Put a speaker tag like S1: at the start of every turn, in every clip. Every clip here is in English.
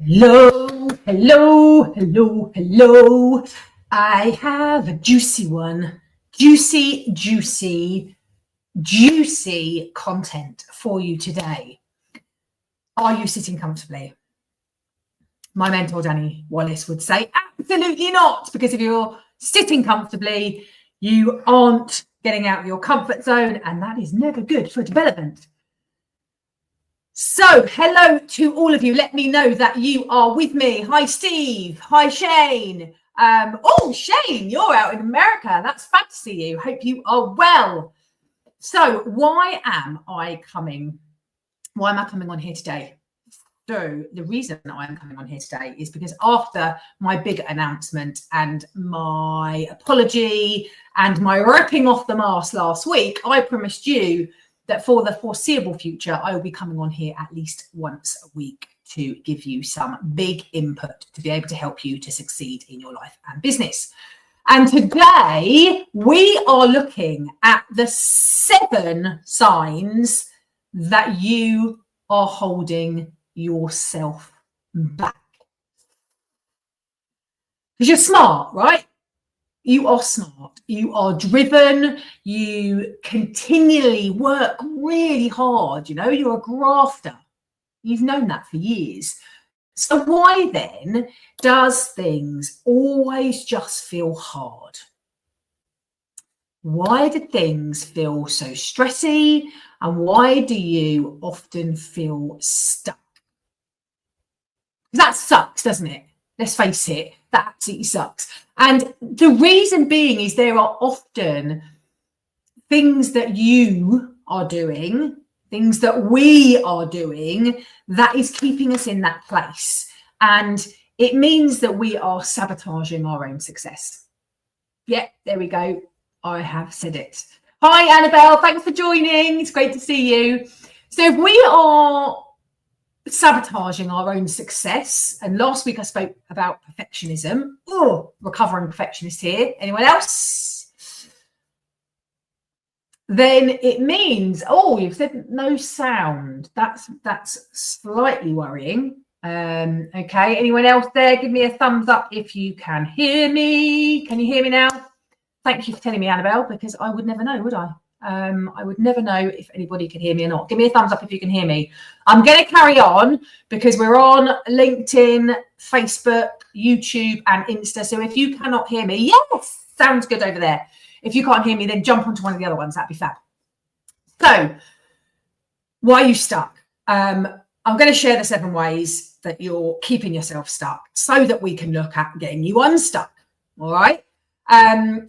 S1: Hello, hello, hello, hello. I have a juicy one. Juicy content for you today. Are you sitting comfortably? My mentor, Danny Wallace, would say absolutely not, because if you're sitting comfortably, you aren't getting out of your comfort zone, and that is never good for development. So hello to all of you. Let me know that you are with me. Hi, Steve. Hi, Shane. Oh, Shane, you're out in America. That's fab to see you. Hope you are well. So why am I coming on here today? So the reason I'm coming on here today is because after my big announcement and my apology and my ripping off the mask last week, I promised you that for the foreseeable future, I will be coming on here at least once a week to give you some big input to be able to help you to succeed in your life and business. And today we are looking at the 7 signs that you are holding yourself back. Because you're smart, right? You are smart, you are driven, you continually work really hard, you're a grafter. You've known that for years. So why then does things always just feel hard? Why do things feel so stressy? And why do you often feel stuck? That sucks, doesn't it? Let's face it, that absolutely sucks. And the reason being is there are often things that you are doing, things that we are doing that is keeping us in that place. And it means that we are sabotaging our own success. Yeah, there we go. I have said it. Hi, Annabelle. Thanks for joining. It's great to see you. So if we are sabotaging our own success, and last week I spoke about perfectionism. Oh, recovering perfectionist here. Anyone else? Then it means, oh, you've said no sound. That's slightly worrying. Okay, anyone else there? Give me a thumbs up if you can hear me. Can you hear me now? Thank you for telling me, Annabelle, because I would never know, would I? I would never know if anybody can hear me or not. Give me a thumbs up if you can hear me. I'm going to carry on because we're on LinkedIn, Facebook, YouTube, and Insta. So if you cannot hear me, yes, sounds good over there. If you can't hear me, then jump onto one of the other ones. That'd be fab. So why are you stuck? I'm going to share the 7 ways that you're keeping yourself stuck so that we can look at getting you unstuck. All right.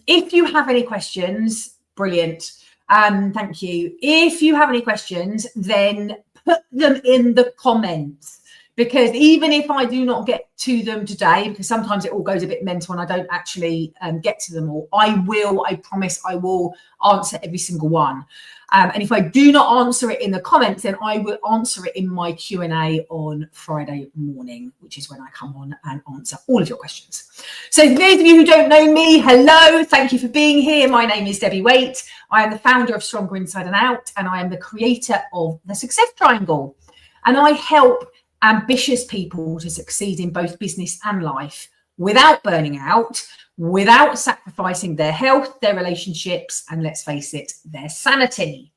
S1: If you have any questions, brilliant. Thank you. If you have any questions, then put them in the comments, because even if I do not get to them today, because sometimes it all goes a bit mental and I don't actually get to them all, I promise I will answer every single one. And if I do not answer it in the comments, then I will answer it in my Q&A on Friday morning, which is when I come on and answer all of your questions. So for those of you who don't know me, hello, thank you for being here. My name is Debbie Waite. I am the founder of Stronger Inside and Out, and I am the creator of the Success Triangle. And I help ambitious people to succeed in both business and life without burning out, without sacrificing their health, their relationships, and let's face it, their sanity.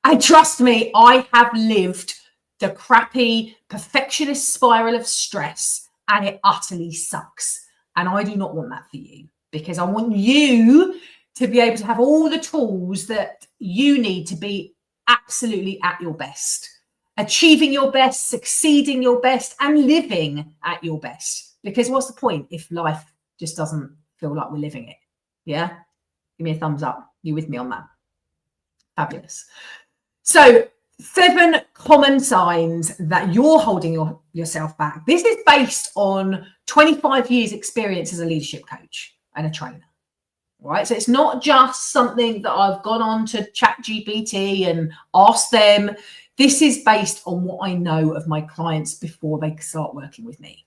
S1: And trust me, I have lived the crappy perfectionist spiral of stress, and it utterly sucks. And I do not want that for you, because I want you to be able to have all the tools that you need to be absolutely at your best, achieving your best, succeeding your best, and living at your best. Because what's the point if life just doesn't feel like we're living it? Yeah? Give me a thumbs up. You with me on that? Fabulous. So 7 common signs that you're holding yourself back. This is based on 25 years experience as a leadership coach and a trainer. Right, so it's not just something that I've gone on to ChatGPT and asked them. This is based on what I know of my clients before they start working with me.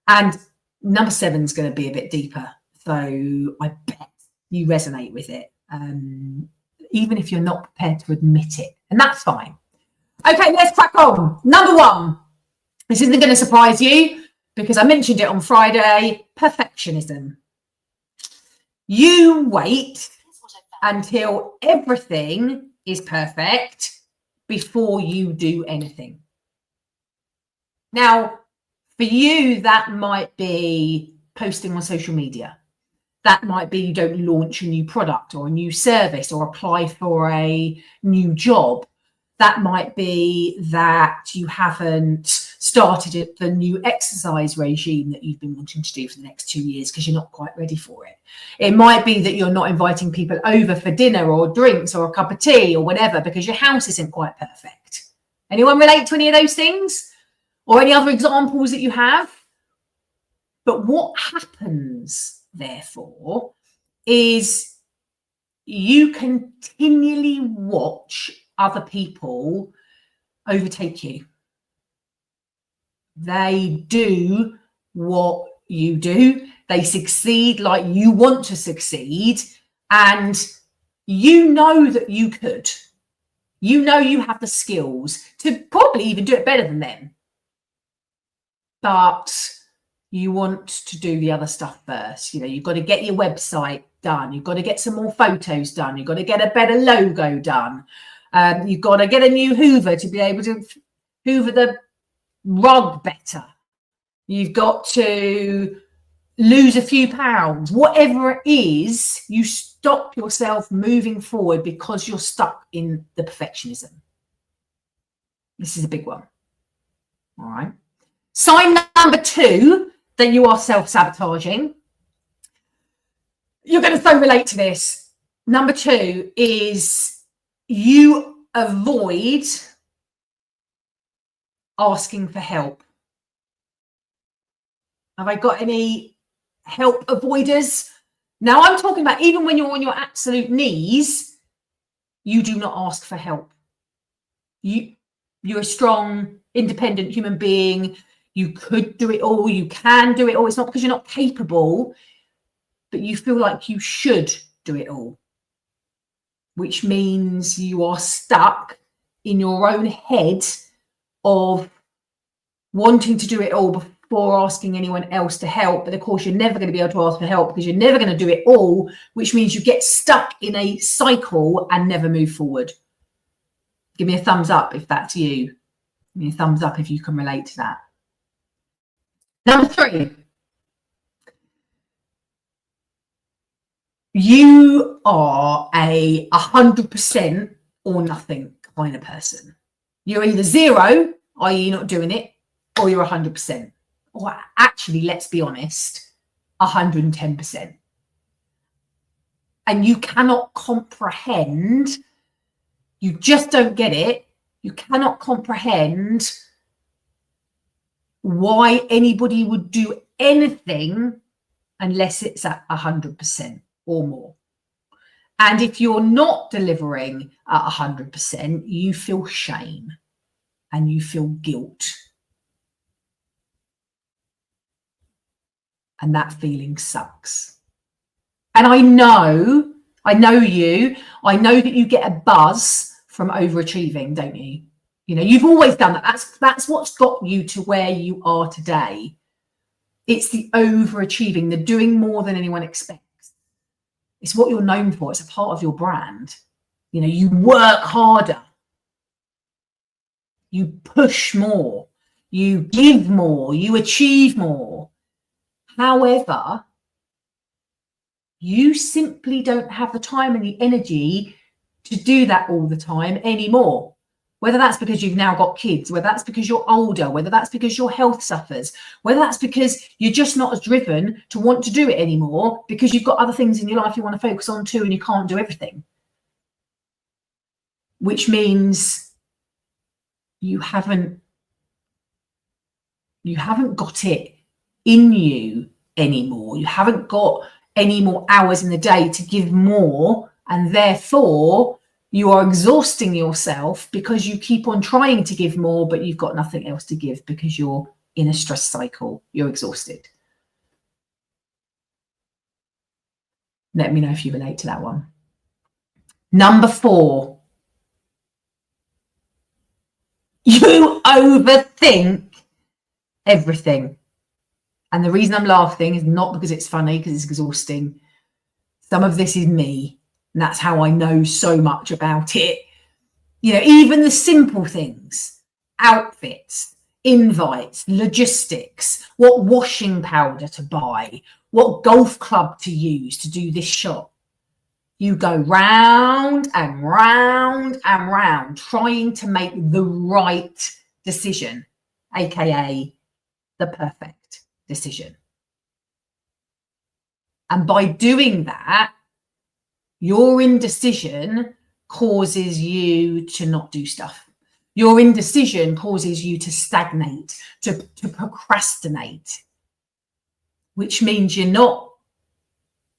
S1: And number 7 is going to be a bit deeper. So I bet you resonate with it, even if you're not prepared to admit it. And that's fine. Okay, let's crack on. Number 1. This isn't going to surprise you. because I mentioned it on Friday, perfectionism. You wait until everything is perfect before you do anything. Now, for you, that might be posting on social media. That might be you don't launch a new product or a new service or apply for a new job. That might be that you haven't started the new exercise regime that you've been wanting to do for the next 2 years because you're not quite ready for it. It might be that you're not inviting people over for dinner or drinks or a cup of tea or whatever because your house isn't quite perfect. Anyone relate to any of those things? Or any other examples that you have? But what happens, therefore, is you continually watch other people overtake you. They do what you do. They succeed like you want to succeed. And you know that you could. You know you have the skills to probably even do it better than them. But you want to do the other stuff first. You know, you've got to get your website done. You've got to get some more photos done. You've got to get a better logo done. You've got to get a new Hoover to be able to hoover the rug better. You've got to lose a few pounds. Whatever it is, you stop yourself moving forward because you're stuck in the perfectionism. This is a big one. All right. Sign number 2 that you are self-sabotaging. You're going to so relate to this. Number 2 is you avoid asking for help. Have I got any help avoiders? Now I'm talking about even when you're on your absolute knees, you do not ask for help. You're a strong, independent human being. You could do it all. You can do it all. It's not because you're not capable, but you feel like you should do it all, which means you are stuck in your own head of wanting to do it all before asking anyone else to help. But of course, you're never going to be able to ask for help because you're never going to do it all, which means you get stuck in a cycle and never move forward. Give me a thumbs up if that's you. Give me a thumbs up if you can relate to that. Number 3, you are a 100% or nothing kind of person. You're either 0, i.e. not doing it, or you're 100%. Or actually, let's be honest, 110%. And you cannot comprehend, you just don't get it, you cannot comprehend why anybody would do anything unless it's at 100% or more. And if you're not delivering at 100%, you feel shame and you feel guilt. And that feeling sucks. And I know you, I know that you get a buzz from overachieving, don't you? You know, you've always done that. That's what's got you to where you are today. It's the overachieving, the doing more than anyone expects. It's what you're known for. It's a part of your brand. You know, you work harder. You push more. You give more. You achieve more. However, you simply don't have the time and the energy to do that all the time anymore. Whether that's because you've now got kids, whether that's because you're older, whether that's because your health suffers, whether that's because you're just not as driven to want to do it anymore because you've got other things in your life you want to focus on too and you can't do everything. Which means you haven't got it in you anymore. You haven't got any more hours in the day to give more, and therefore you are exhausting yourself because you keep on trying to give more, but you've got nothing else to give because you're in a stress cycle. You're exhausted. Let me know if you relate to that one. Number 4, you overthink everything. And the reason I'm laughing is not because it's funny, because it's exhausting. Some of this is me, and that's how I know so much about it. You know, even the simple things, outfits, invites, logistics, what washing powder to buy, what golf club to use to do this shot. You go round and round and round trying to make the right decision, aka the perfect decision. And by doing that, your indecision causes you to not do stuff. Your indecision causes you to stagnate, to procrastinate, which means you're not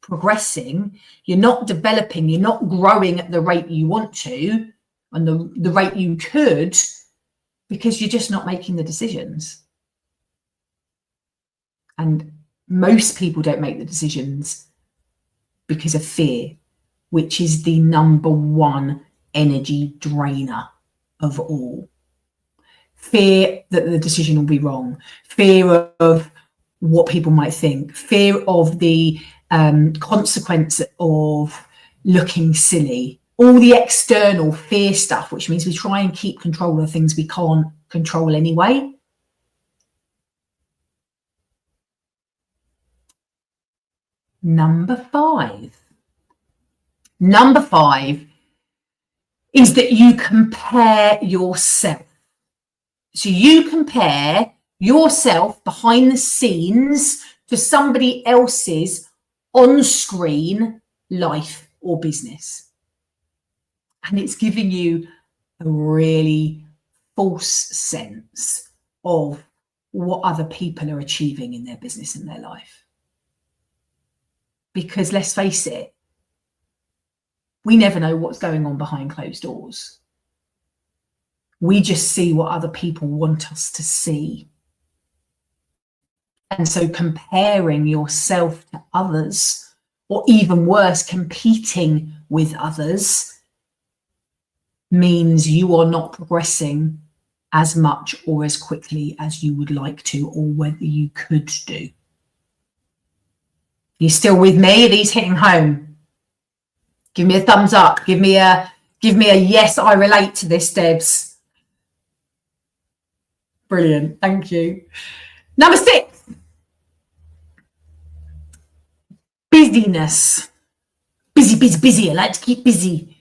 S1: progressing, you're not developing, you're not growing at the rate you want to and the rate you could, because you're just not making the decisions. And most people don't make the decisions because of fear, which is the number one energy drainer of all. Fear that the decision will be wrong, fear of what people might think, fear of the consequence of looking silly, all the external fear stuff, which means we try and keep control of things we can't control anyway. Number five is that you compare yourself. So you compare yourself behind the scenes to somebody else's on-screen life or business. And it's giving you a really false sense of what other people are achieving in their business and their life. Because let's face it, we never know what's going on behind closed doors. We just see what other people want us to see. And so comparing yourself to others, or even worse, competing with others, means you are not progressing as much or as quickly as you would like to, or whether you could do. You still with me? Are these hitting home? Give me a thumbs up. Give me a yes, I relate to this, Debs. Brilliant. Thank you. Number 6. Busyness. Busy. I like to keep busy.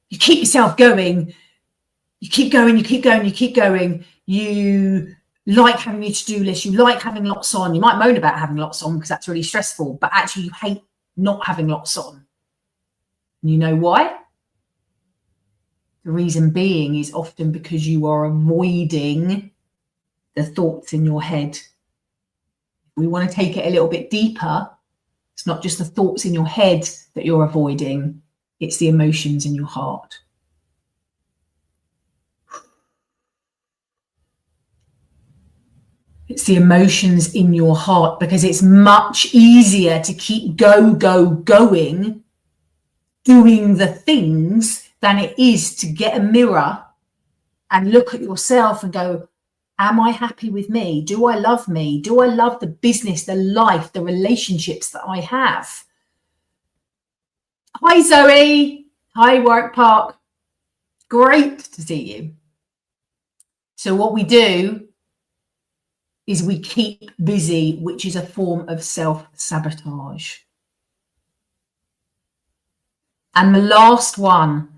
S1: You keep yourself going. You keep going. You like having your to-do list. You like having lots on. You might moan about having lots on because that's really stressful, but actually you hate not having lots on. And you know why? The reason being is often because you are avoiding the thoughts in your head. We want to take it a little bit deeper. It's not just the thoughts in your head that you're avoiding, it's the emotions in your heart. It's the emotions in your heart, because it's much easier to keep going, doing the things, than it is to get a mirror and look at yourself and go, am I happy with me? Do I love me? Do I love the business, the life, the relationships that I have? Hi, Zoe. Hi, Warwick Park. Great to see you. So what we do is we keep busy, which is a form of self-sabotage. And the last one,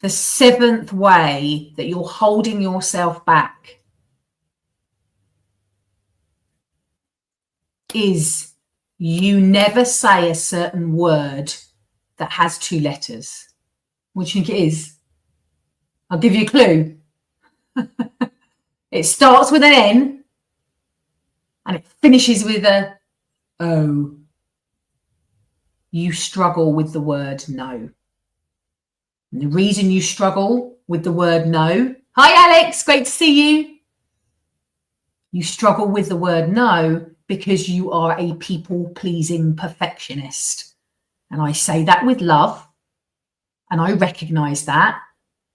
S1: the 7th way that you're holding yourself back, is you never say a certain word that has 2 letters. What do you think it is? I'll give you a clue. It starts with an N and it finishes with a O. You struggle with the word no. And the reason you struggle with the word no, hi Alex, great to see you. You struggle with the word no because you are a people-pleasing perfectionist. And I say that with love, and I recognize that.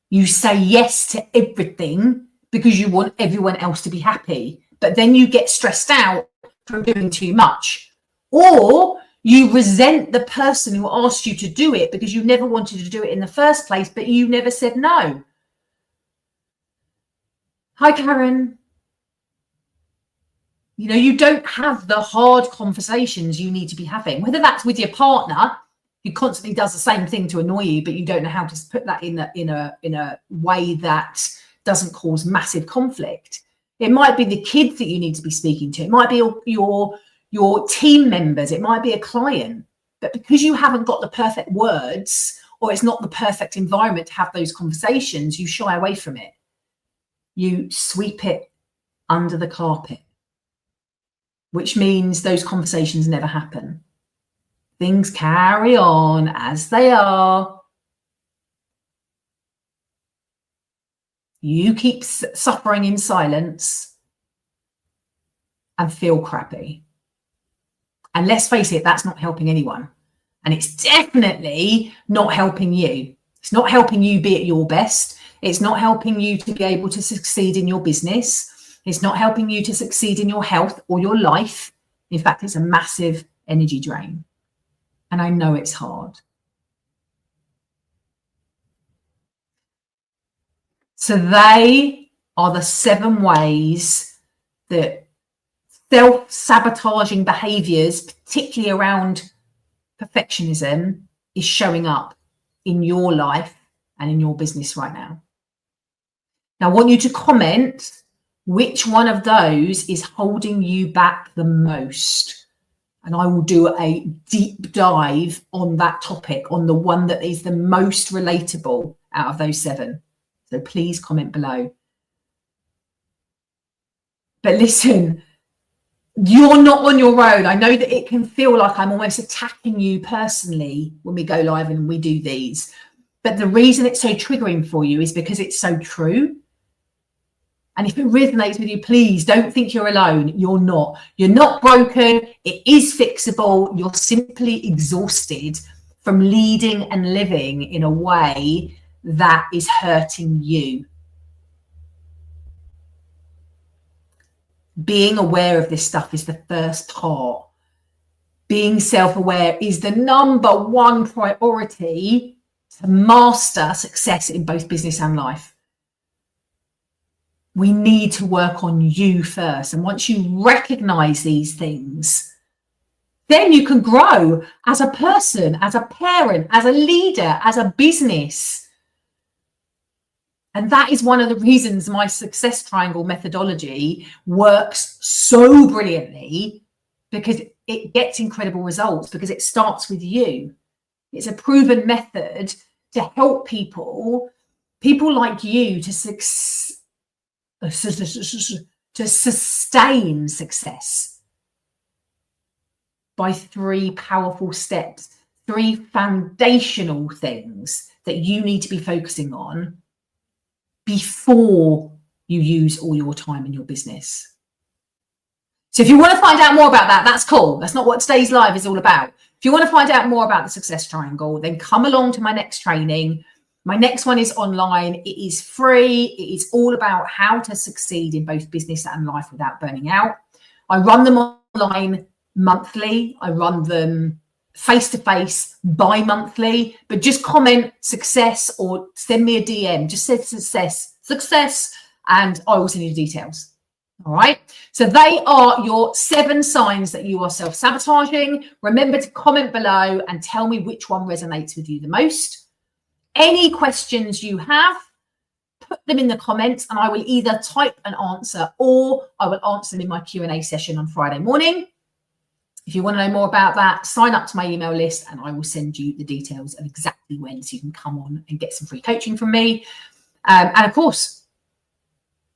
S1: You say yes to everything because you want everyone else to be happy. But then you get stressed out from doing too much, or you resent the person who asked you to do it because you never wanted to do it in the first place, but you never said no. Hi, Karen. You know, you don't have the hard conversations you need to be having, whether that's with your partner who constantly does the same thing to annoy you, but you don't know how to put that in a way that doesn't cause massive conflict. It might be the kids that you need to be speaking to. It might be your team members. It might be a client. But because you haven't got the perfect words, or it's not the perfect environment to have those conversations, you shy away from it. You sweep it under the carpet, which means those conversations never happen. Things carry on as they are. You keep suffering in silence and feel crappy. And let's face it, that's not helping anyone. And it's definitely not helping you. It's not helping you be at your best. It's not helping you to be able to succeed in your business. It's not helping you to succeed in your health or your life. In fact, it's a massive energy drain. And I know it's hard. So they are the 7 ways that self-sabotaging behaviors, particularly around perfectionism, is showing up in your life and in your business right now. Now, I want you to comment which one of those is holding you back the most. And I will do a deep dive on that topic, on the one that is the most relatable out of those 7. So please comment below. But listen, you're not on your own. I know that it can feel like I'm almost attacking you personally when we go live and we do these. But the reason it's so triggering for you is because it's so true. And if it resonates with you, please don't think you're alone. You're not. You're not broken. It is fixable. You're simply exhausted from leading and living in a way that is hurting you. Being aware of this stuff is the first part. Being self-aware is the number 1 priority to master success in both business and life. We need to work on you first. And once you recognize these things, then you can grow as a person, as a parent, as a leader, as a business. And that is one of the reasons my success triangle methodology works so brilliantly, because it gets incredible results, because it starts with you. It's a proven method to help people like you to sustain success by 3 powerful steps, 3 foundational things that you need to be focusing on before you use all your time in your business. So if you want to find out more about that, that's cool. That's not what today's live is all about. If you want to find out more about the success triangle, then come along to my next training. My next one is online. It is free. It is all about how to succeed in both business and life without burning out. I run them online monthly. I run them face-to-face bi-monthly, but just comment success or send me a DM. Just say success, and I will send you the details. All right. So they are your 7 signs that you are self-sabotaging. Remember to comment below and tell me which one resonates with you the most. Any questions you have, put them in the comments and I will either type an answer or I will answer them in my Q&A session on Friday morning. If you want to know more about that, sign up to my email list and I will send you the details of exactly when, so you can come on and get some free coaching from me. And of course,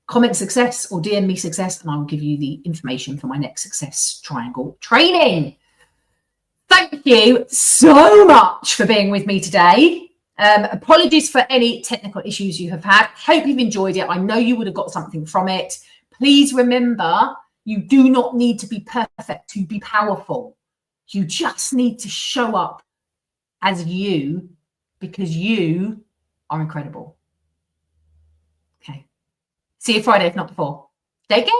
S1: comment success or DM me success and I will give you the information for my next success triangle training. Thank you so much for being with me today. Apologies for any technical issues you have had. Hope you've enjoyed it. I know you would have got something from it. Please remember, you do not need to be perfect to be powerful. You just need to show up as you, because you are incredible. Okay. See you Friday, if not before. Take care.